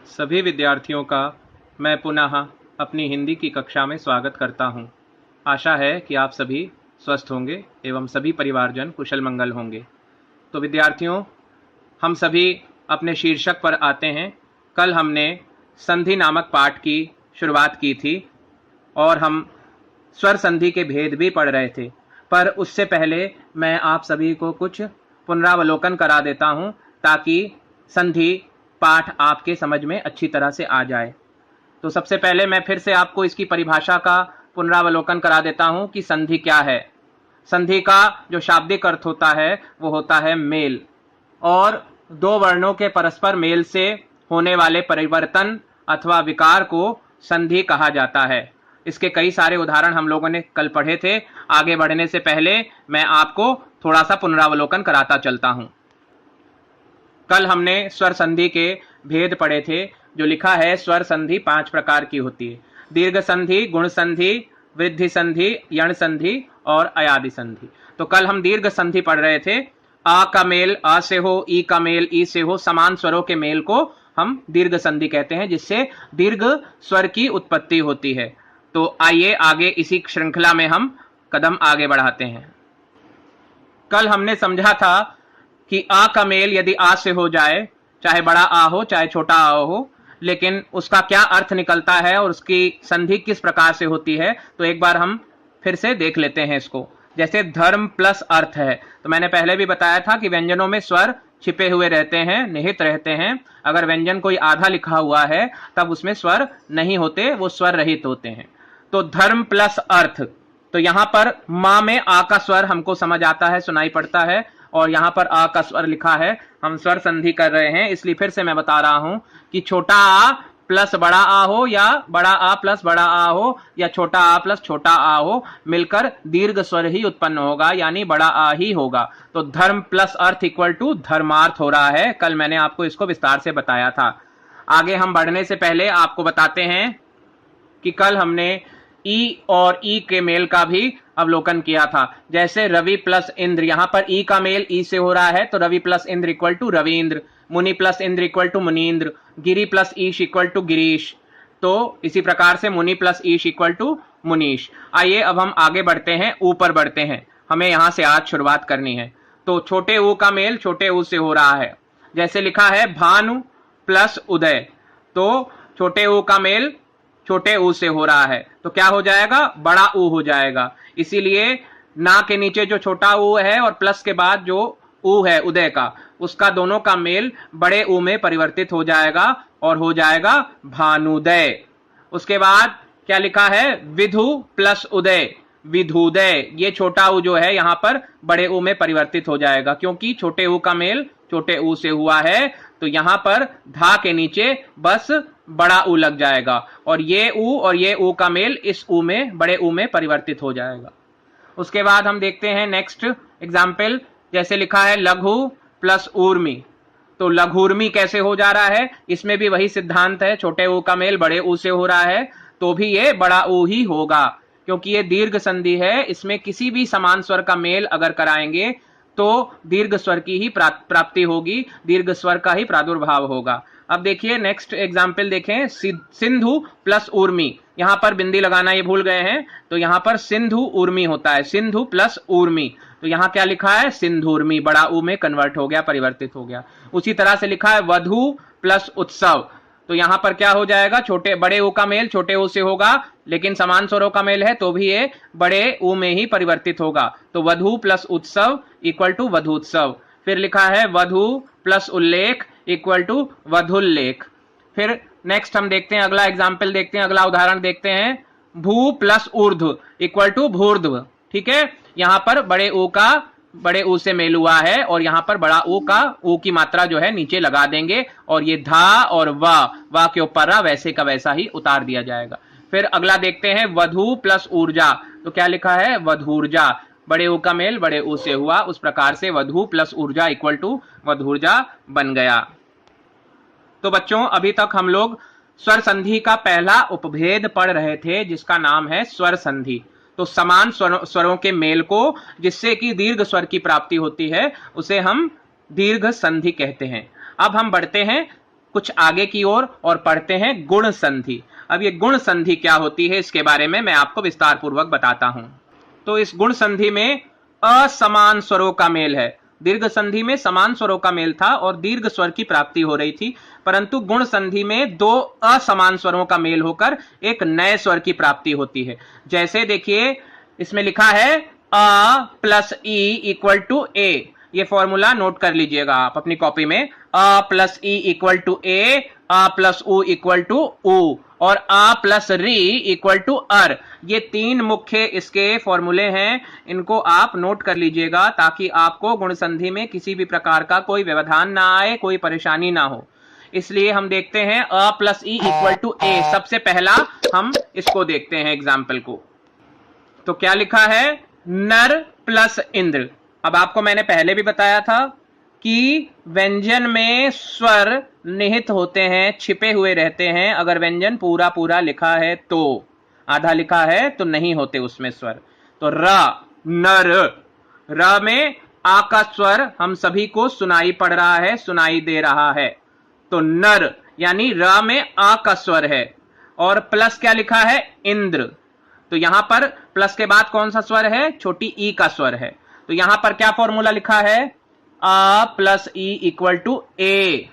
सभी विद्यार्थियों का मैं पुनः अपनी हिंदी की कक्षा में स्वागत करता हूं। आशा है कि आप सभी स्वस्थ होंगे एवं सभी परिवारजन कुशल मंगल होंगे। तो विद्यार्थियों, हम सभी अपने शीर्षक पर आते हैं। कल हमने संधि नामक पाठ की शुरुआत की थी और हम स्वर संधि के भेद भी पढ़ रहे थे, पर उससे पहले मैं आप सभी को कुछ पुनरावलोकन करा देता हूं ताकि संधि पाठ आपके समझ में अच्छी तरह से आ जाए। तो सबसे पहले मैं फिर से आपको इसकी परिभाषा का पुनरावलोकन करा देता हूं कि संधि क्या है। संधि का जो शाब्दिक अर्थ होता है वो होता है मेल, और दो वर्णों के परस्पर मेल से होने वाले परिवर्तन अथवा विकार को संधि कहा जाता है। इसके कई सारे उदाहरण हम लोगों ने कल पढ़े थे। आगे बढ़ने से पहले मैं आपको थोड़ा सा पुनरावलोकन कराता चलता हूं। कल हमने स्वर संधि के भेद पढ़े थे, जो लिखा है स्वर संधि 5 प्रकार की होती है: दीर्घ संधि, गुण संधि, वृद्धि संधि, यण संधि और अयादि संधि। तो कल हम दीर्घ संधि पढ़ रहे थे। आ का मेल आ से हो, ई का मेल ई से हो, समान स्वरों के मेल को हम दीर्घ संधि कहते हैं, जिससे दीर्घ स्वर की उत्पत्ति होती है। तो आइए आगे इसी श्रृंखला में हम कदम आगे बढ़ाते हैं। कल हमने समझा था कि आ का मेल यदि आ से हो जाए, चाहे बड़ा आ हो चाहे छोटा आ हो, लेकिन उसका क्या अर्थ निकलता है और उसकी संधि किस प्रकार से होती है, तो एक बार हम फिर से देख लेते हैं इसको। जैसे धर्म प्लस अर्थ है, तो मैंने पहले भी बताया था कि व्यंजनों में स्वर छिपे हुए रहते हैं, निहित रहते हैं। अगर व्यंजन कोई आधा लिखा हुआ है तब उसमें स्वर नहीं होते, वो स्वर रहित होते हैं। तो धर्म प्लस अर्थ, तो यहां पर मां में आ का स्वर हमको समझ आता है, सुनाई पड़ता है, और यहां पर आ का स्वर लिखा है। हम स्वर संधि कर रहे हैं, इसलिए फिर से मैं बता रहा हूं कि छोटा आ प्लस बड़ा आ हो, या बड़ा आ प्लस बड़ा आ हो, या छोटा आ प्लस छोटा आ हो, मिलकर दीर्घ स्वर ही उत्पन्न होगा, यानी बड़ा आ ही होगा। तो धर्म प्लस अर्थ इक्वल टू धर्मार्थ हो रहा है। कल मैंने आपको इसको विस्तार से बताया था। आगे हम बढ़ने से पहले आपको बताते हैं कि कल हमने ई और ई के मेल का भी अवलोकन किया था। जैसे रवि प्लस इंद्र, यहां पर ई का मेल ई से हो रहा है, तो रवि प्लस इंद्र इक्वल टू रविंद्र। मुनि प्लस इंद्र इक्वल टू मुनीन्द्र। गिरी प्लस ईश इक्वल टू गिरीश। तो इसी प्रकार से मुनि प्लस ईश इक्वल टू मुनीश। आइए अब हम आगे बढ़ते हैं, ऊपर बढ़ते हैं। हमें यहां से आज शुरुआत करनी है। तो छोटे ऊ का मेल छोटे ऊ से हो रहा है। जैसे लिखा है भानु प्लस उदय, तो छोटे ऊ का मेल छोटे ऊ से हो रहा है, तो क्या हो जाएगा? बड़ा ऊ हो जाएगा। इसीलिए ना के नीचे जो छोटा ऊ है और प्लस के बाद जो ऊ है उदय का, उसका दोनों का मेल बड़े ऊ में परिवर्तित हो जाएगा और हो जाएगा भानुदय। उसके बाद क्या लिखा है? विधु प्लस उदय, विधुदय। ये छोटा ऊ जो है यहां पर बड़े ऊ में परिवर्तित हो जाएगा, क्योंकि छोटे ऊ का मेल छोटे ऊ से हुआ है, तो यहां पर धा के नीचे बस बड़ा ऊ लग जाएगा, और ये ऊ का मेल इस ऊ में, बड़े ऊ में परिवर्तित हो जाएगा। उसके बाद हम देखते हैं नेक्स्ट एग्जाम्पल। जैसे लिखा है लघु प्लस ऊर्मी, तो लघुर्मी कैसे हो जा रहा है? इसमें भी वही सिद्धांत है, छोटे ऊ का मेल बड़े ऊ से हो रहा है, तो भी ये बड़ा ऊ ही होगा, क्योंकि ये दीर्घ संधि है। इसमें किसी भी समान स्वर का मेल अगर कराएंगे तो दीर्घ स्वर की ही प्राप्ति होगी, दीर्घ स्वर का ही प्रादुर्भाव होगा। अब देखिए नेक्स्ट एग्जाम्पल देखें, सिंधु प्लस ऊर्मी। यहां पर बिंदी लगाना ये भूल गए हैं, तो यहां पर सिंधु ऊर्मी होता है, सिंधु प्लस ऊर्मी। तो यहां क्या लिखा है? सिंधुर्मी, बड़ा ऊ में कन्वर्ट हो गया, परिवर्तित हो गया। उसी तरह से लिखा है वधु प्लस उत्सव, तो यहां पर क्या हो जाएगा? बड़े ऊ का मेल छोटे ऊ से होगा, लेकिन समान स्वरों का मेल है तो भी ये बड़े ऊ में ही परिवर्तित होगा। तो वधु प्लस उत्सव इक्वल टू वधुत्सव। फिर लिखा है वधु प्लस उल्लेख इक्वल टू वधुल्लेख। फिर नेक्स्ट हम देखते हैं, अगला एग्जाम्पल देखते हैं, अगला उदाहरण देखते हैं। भू प्लस ऊर्ध्व इक्वल टू भूर्ध्व। ठीक है, यहां पर बड़े ऊ से मेल हुआ है, और यहां पर बड़ा ऊ की मात्रा जो है नीचे लगा देंगे, और ये धा और वा के ऊपर वैसे का वैसा ही उतार दिया जाएगा। फिर अगला देखते हैं वधु प्लस ऊर्जा, तो क्या लिखा है? वधूर्जा, बड़े ऊ का मेल बड़े ऊ से हुआ, उस प्रकार से वधु प्लस ऊर्जा इक्वल टू वधूर्जा बन गया। तो बच्चों, अभी तक हम लोग स्वर संधि का पहला उपभेद पढ़ रहे थे, जिसका नाम है स्वर संधि। तो समान स्वरों के मेल को, जिससे कि दीर्घ स्वर की प्राप्ति होती है, उसे हम दीर्घ संधि कहते हैं। अब हम बढ़ते हैं कुछ आगे की ओर और पढ़ते हैं गुण संधि। अब ये गुण संधि क्या होती है इसके बारे में मैं आपको विस्तार पूर्वक बताता हूं। तो इस गुण संधि में असमान स्वरों का मेल है। दीर्घ संधि में समान स्वरों का मेल था और दीर्घ स्वर की प्राप्ति हो रही थी, परंतु गुण संधि में दो असमान स्वरों का मेल होकर एक नए स्वर की प्राप्ति होती है। जैसे देखिए इसमें लिखा है अ प्लस ई इक्वल टू ए। ये फॉर्मूला नोट कर लीजिएगा आप अपनी कॉपी में। अ प्लस ई इक्वल टू ए, अ प्लस उ इक्वल टू उ और अ प्लस री इक्वल टू अर। ये तीन मुख्य इसके फॉर्मूले हैं, इनको आप नोट कर लीजिएगा ताकि आपको गुण संधि में किसी भी प्रकार का कोई व्यवधान ना आए, कोई परेशानी ना हो। इसलिए हम देखते हैं अ प्लस ई इक्वल टू ए। सबसे पहला हम इसको देखते हैं एग्जाम्पल को। तो क्या लिखा है, नर प्लस इंद्र। अब आपको मैंने पहले भी बताया था कि व्यंजन में स्वर निहित होते हैं, छिपे हुए रहते हैं। अगर व्यंजन पूरा पूरा लिखा है तो, आधा लिखा है तो नहीं होते उसमें स्वर। तो र, नर, र में आ का स्वर हम सभी को सुनाई पड़ रहा है, सुनाई दे रहा है। तो नर यानी र में आ का स्वर है। और प्लस क्या लिखा है, इंद्र। तो यहां पर प्लस के बाद कौन सा स्वर है, छोटी ई का स्वर है। तो यहां पर क्या फॉर्मूला लिखा है, आ प्लस ई इक्वल टू ए।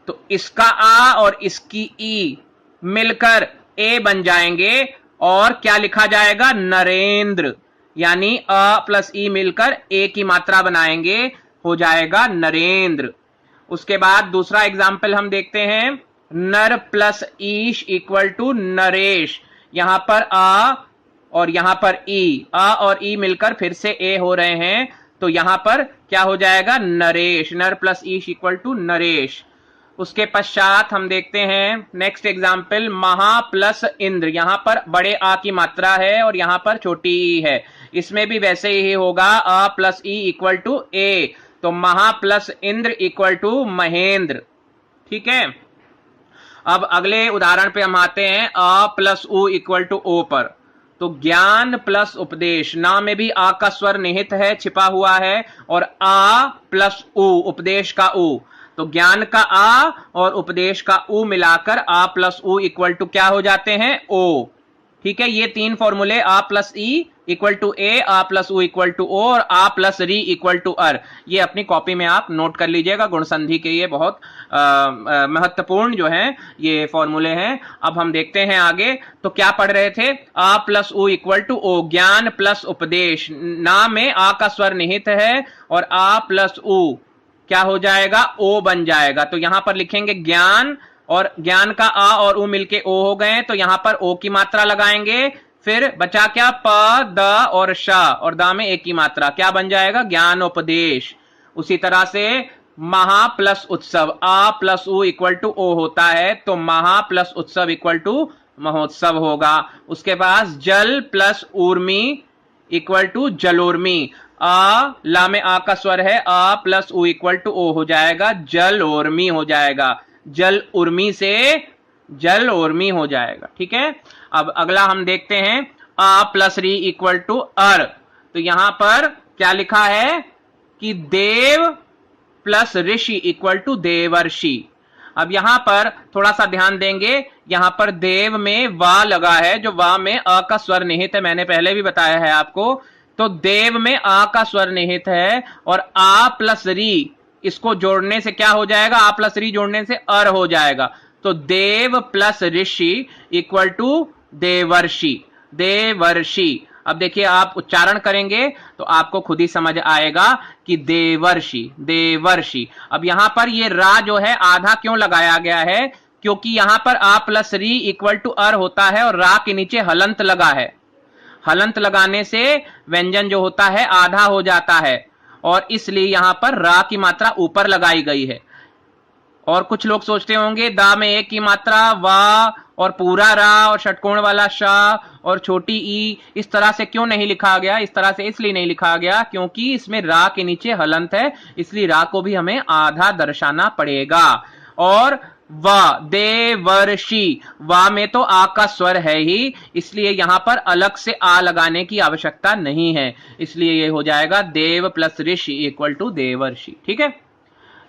तो इसका आ और इसकी ई मिलकर ए बन जाएंगे और क्या लिखा जाएगा, नरेंद्र। यानी अ प्लस ई मिलकर ए की मात्रा बनाएंगे, हो जाएगा नरेंद्र। उसके बाद दूसरा एग्जाम्पल हम देखते हैं, नर प्लस ईश इक्वल टू नरेश। यहां पर आ और यहां पर ई, आ और ई मिलकर फिर से ए हो रहे हैं, तो यहां पर क्या हो जाएगा, नरेश। नर प्लस ईश इक्वल टू नरेश। उसके पश्चात हम देखते हैं नेक्स्ट एग्जाम्पल, महा प्लस इंद्र। यहां पर बड़े आ की मात्रा है और यहां पर छोटी ई है। इसमें भी वैसे ही होगा, आ प्लस ई इक्वल टू ए। तो महा प्लस इंद्र इक्वल टू महेंद्र। ठीक है। अब अगले उदाहरण पे हम आते हैं, अ प्लस उ इक्वल टू ओ पर। तो ज्ञान प्लस उपदेश, ना में भी आ का स्वर निहित है, छिपा हुआ है, और आ प्लस उ, उपदेश का उ। तो ज्ञान का आ और उपदेश का उ मिलाकर आ प्लस उ इक्वल टू क्या हो जाते हैं, ओ। ठीक है। ये तीन फॉर्मूले, आ प्लस ई इक्वल टू ए, आ प्लस उ इक्वल टू ओ और आ प्लस री इक्वल टू अर। ये अपनी कॉपी में आप नोट कर लीजिएगा। गुण संधि के ये बहुत महत्वपूर्ण जो है ये फॉर्मूले हैं। अब हम देखते हैं आगे। तो क्या पढ़ रहे थे, आ प्लस उ इक्वल टू ओ, ज्ञान प्लस उपदेश। ना में आ का स्वर निहित है और आ प्लस उ क्या हो जाएगा, ओ बन जाएगा। तो यहां पर लिखेंगे ज्ञान, और ज्ञान का आ और उ मिलके ओ हो गए, तो यहां पर ओ की मात्रा लगाएंगे। फिर बचा क्या, प, द और श, और द में एक की मात्रा, क्या बन जाएगा, ज्ञानोपदेश। उसी तरह से महा प्लस उत्सव, आ प्लस उ इक्वल टू ओ होता है, तो महा प्लस उत्सव इक्वल टू महोत्सव होगा। उसके पास जल प्लस उर्मी इक्वल टू जलोर्मी। आ, ला में आ का स्वर है, आ प्लस उ इक्वल टू ओ हो जाएगा, जल उर्मी हो जाएगा। जल उर्मी से जल उर्मी हो जाएगा। ठीक है। अब अगला हम देखते हैं, आ प्लस री इक्वल टू अर। तो यहां पर क्या लिखा है कि देव प्लस ऋषि इक्वल टू देवर्षि। अब यहां पर थोड़ा सा ध्यान देंगे, यहां पर देव में वा लगा है, जो वा में अ का स्वर निहित है, मैंने पहले भी बताया है आपको। तो देव में आ का स्वर निहित है और आ प्लस री, इसको जोड़ने से क्या हो जाएगा, आ प्लस री जोड़ने से अर हो जाएगा। तो देव प्लस ऋषि इक्वल टू देवर्षि, देवर्षि। अब देखिए आप उच्चारण करेंगे तो आपको खुद ही समझ आएगा कि देवर्षि, देवर्षि। अब यहां पर ये रा जो है आधा क्यों लगाया गया है, क्योंकि यहां पर आ प्लस री इक्वल टू अर होता है और रा के नीचे हलंत लगा है। हलंत लगाने से व्यंजन जो होता है आधा हो जाता है और इसलिए यहां पर रा की मात्रा ऊपर लगाई गई है। और कुछ लोग सोचते होंगे दा में एक की मात्रा, वा और पूरा रा और षटकोण वाला शा और छोटी ई, इस तरह से क्यों नहीं लिखा गया। इस तरह से इसलिए नहीं लिखा गया क्योंकि इसमें रा के नीचे हलंत है, इसलिए रा को भी हमें आधा दर्शाना पड़ेगा। और वा, देवर्षि, वा में तो आ का स्वर है ही, इसलिए यहां पर अलग से आ लगाने की आवश्यकता नहीं है, इसलिए ये हो जाएगा देव प्लस ऋषि इक्वल टू देवर्षि। ठीक है।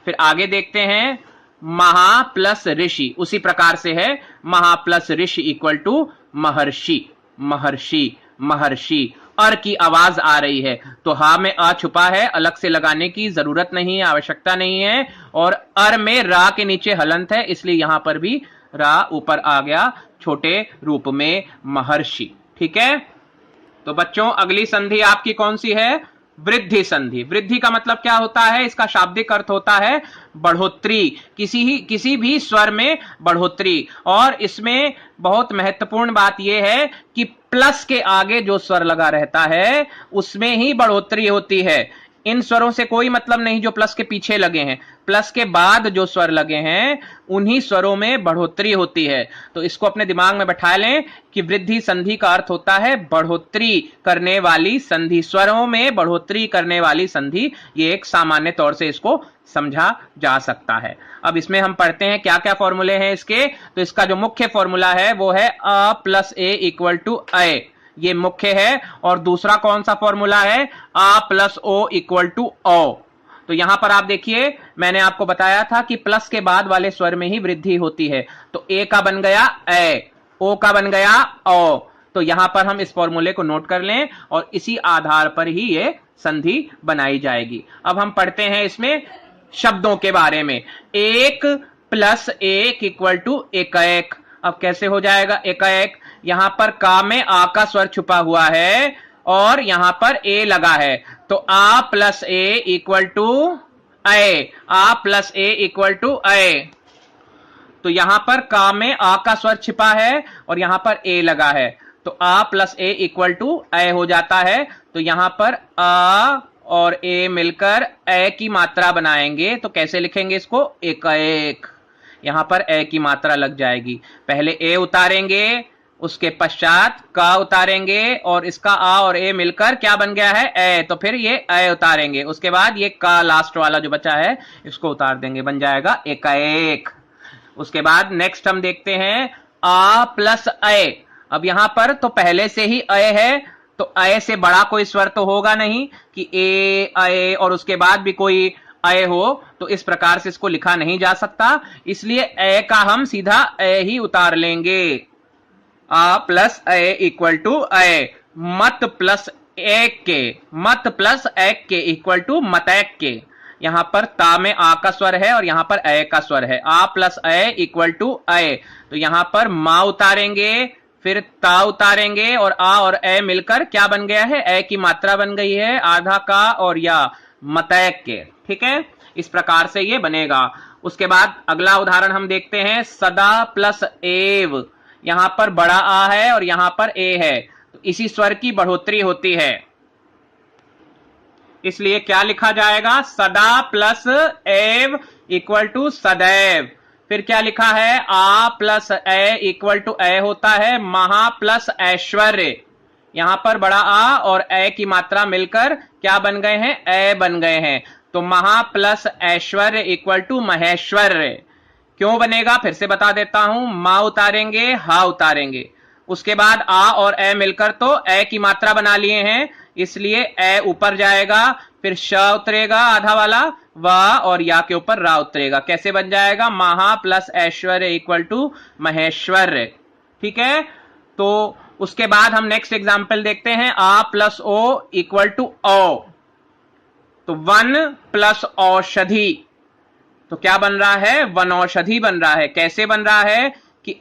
फिर आगे देखते हैं, महा प्लस ऋषि, उसी प्रकार से है महा प्लस ऋषि इक्वल टू महर्षि, महर्षि, महर्षि। अर की आवाज आ रही है तो हा में अ छुपा है, अलग से लगाने की जरूरत नहीं है, आवश्यकता नहीं है। और अर में रा के नीचे हलंत है, इसलिए यहां पर भी रा ऊपर आ गया छोटे रूप में, महर्षि। ठीक है, तो बच्चों अगली संधि आपकी कौन सी है? वृद्धि संधि। वृद्धि का मतलब क्या होता है? इसका शाब्दिक अर्थ होता है बढ़ोतरी, किसी भी स्वर में बढ़ोतरी। और इसमें बहुत महत्वपूर्ण बात यह है कि प्लस के आगे जो स्वर लगा रहता है उसमें ही बढ़ोतरी होती है। इन स्वरों से कोई मतलब नहीं जो प्लस के पीछे लगे हैं, प्लस के बाद जो स्वर लगे हैं उन्हीं स्वरों में बढ़ोतरी होती है। तो इसको अपने दिमाग में बैठा लें कि वृद्धि संधि का अर्थ होता है बढ़ोतरी करने वाली संधि, स्वरों में बढ़ोतरी करने वाली संधि। ये एक सामान्य तौर से इसको समझा जा सकता है। अब इसमें हम पढ़ते हैं क्या क्या फॉर्मूले हैं इसके। तो इसका जो मुख्य फॉर्मूला है वो है अ प्लस ए इक्वल टू अ, ये मुख्य है। और दूसरा कौन सा फॉर्मूला है? आ प्लस ओ इक्वल टू ओ। तो यहां पर आप देखिए, मैंने आपको बताया था कि प्लस के बाद वाले स्वर में ही वृद्धि होती है। तो ए का बन गया ए, ओ का बन गया ओ। तो यहां पर हम इस फॉर्मूले को नोट कर लें और इसी आधार पर ही ये संधि बनाई जाएगी। अब हम पढ़ते हैं इसमें शब्दों के बारे में। एक प्लस एक इक्वल टू एकाएक। अब कैसे हो जाएगा एकाएक? यहां पर का में आ का स्वर छुपा हुआ है और यहां पर ए लगा है, तो आ प्लस ए इक्वल टू ए, आ प्लस ए इक्वल टू ए। तो यहां पर का में आ का स्वर छिपा है और यहां पर ए लगा है, तो आ प्लस ए इक्वल टू ए हो जाता है। तो यहां पर आ और ए मिलकर ए की मात्रा बनाएंगे। तो कैसे लिखेंगे इसको? एकाएक। यहां पर ए की मात्रा लग जाएगी, पहले ए उतारेंगे, उसके पश्चात का उतारेंगे और इसका आ और ए मिलकर क्या बन गया है? ए। तो फिर ये ए उतारेंगे, उसके बाद ये का लास्ट वाला जो बचा है इसको उतार देंगे, बन जाएगा एकाएक। उसके बाद नेक्स्ट हम देखते हैं आ प्लस ए। अब यहां पर तो पहले से ही ए है, तो ए से बड़ा कोई स्वर तो होगा नहीं कि ए और उसके बाद भी कोई ए हो, तो इस प्रकार से इसको लिखा नहीं जा सकता। इसलिए ए का हम सीधा ए ही उतार लेंगे। आ प्लस ए इक्वल टू ए, मत प्लस एक के, मत प्लस एक के इक्वल टू मतैक के। यहां पर ता में आ का स्वर है और यहां पर ए का स्वर है। आ प्लस ए इक्वल टू ए, तो यहां पर मा उतारेंगे, फिर ता उतारेंगे और आ और ए मिलकर क्या बन गया है? ए की मात्रा बन गई है, आधा का और या मतैक के। ठीक है, इस प्रकार से ये बनेगा। उसके बाद अगला उदाहरण हम देखते हैं सदा प्लस एव। यहां पर बड़ा आ है और यहां पर ए है, तो इसी स्वर की बढ़ोतरी होती है, इसलिए क्या लिखा जाएगा? सदा प्लस एव इक्वल टू सदैव। फिर क्या लिखा है? आ प्लस ए इक्वल टू ए होता है महा प्लस ऐश्वर्य। यहां पर बड़ा आ और ए की मात्रा मिलकर क्या बन गए हैं? ए बन गए हैं, तो महा प्लस ऐश्वर्य इक्वल टू महेश्वर्य। क्यों बनेगा फिर से बता देता हूं, मा उतारेंगे, हा उतारेंगे, उसके बाद आ और ए मिलकर तो ए की मात्रा बना लिए हैं, इसलिए ए ऊपर जाएगा, फिर श उतरेगा आधा वाला, वा और या के ऊपर रा उतरेगा। कैसे बन जाएगा? महा प्लस ऐश्वर्य इक्वल टू महेश्वर्य। ठीक है, तो उसके बाद हम नेक्स्ट एग्जाम्पल देखते हैं आ प्लस ओ इक्वल टू ओ। तो वन प्लस औषधि, तो क्या बन रहा है? वनौषधि बन रहा है। कैसे बन रहा है कि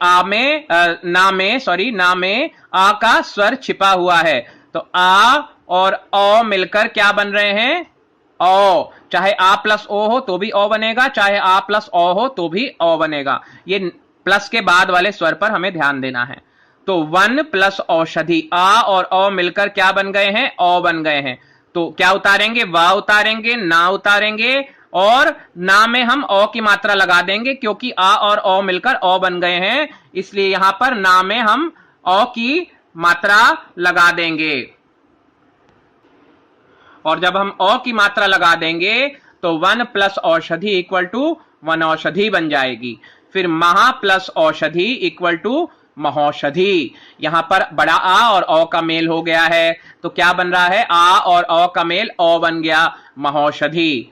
ना में आ का स्वर छिपा हुआ है, तो आ और ओ मिलकर क्या बन रहे हैं? ओ। चाहे आ प्लस ओ हो तो भी ओ बनेगा, चाहे आ प्लस ओ हो तो भी ओ बनेगा। ये प्लस के बाद वाले स्वर पर हमें ध्यान देना है। तो वन प्लस औषधि, आ और ओ मिलकर क्या बन गए हैं? ओ बन गए हैं। तो क्या उतारेंगे? वा उतारेंगे, ना उतारेंगे और ना में हम ओ की मात्रा लगा देंगे, क्योंकि आ और ओ मिलकर ओ बन गए हैं, इसलिए यहां पर ना में हम ओ की मात्रा लगा देंगे। और जब हम ओ की मात्रा लगा देंगे तो वन प्लस औषधि इक्वल टू वनौषधि बन जाएगी। फिर महा प्लस औषधि इक्वल टू महौषधि। यहां पर बड़ा आ और ओ का मेल हो गया है, तो क्या बन रहा है? आ और ओ का मेल ओ बन गया, महौषधि।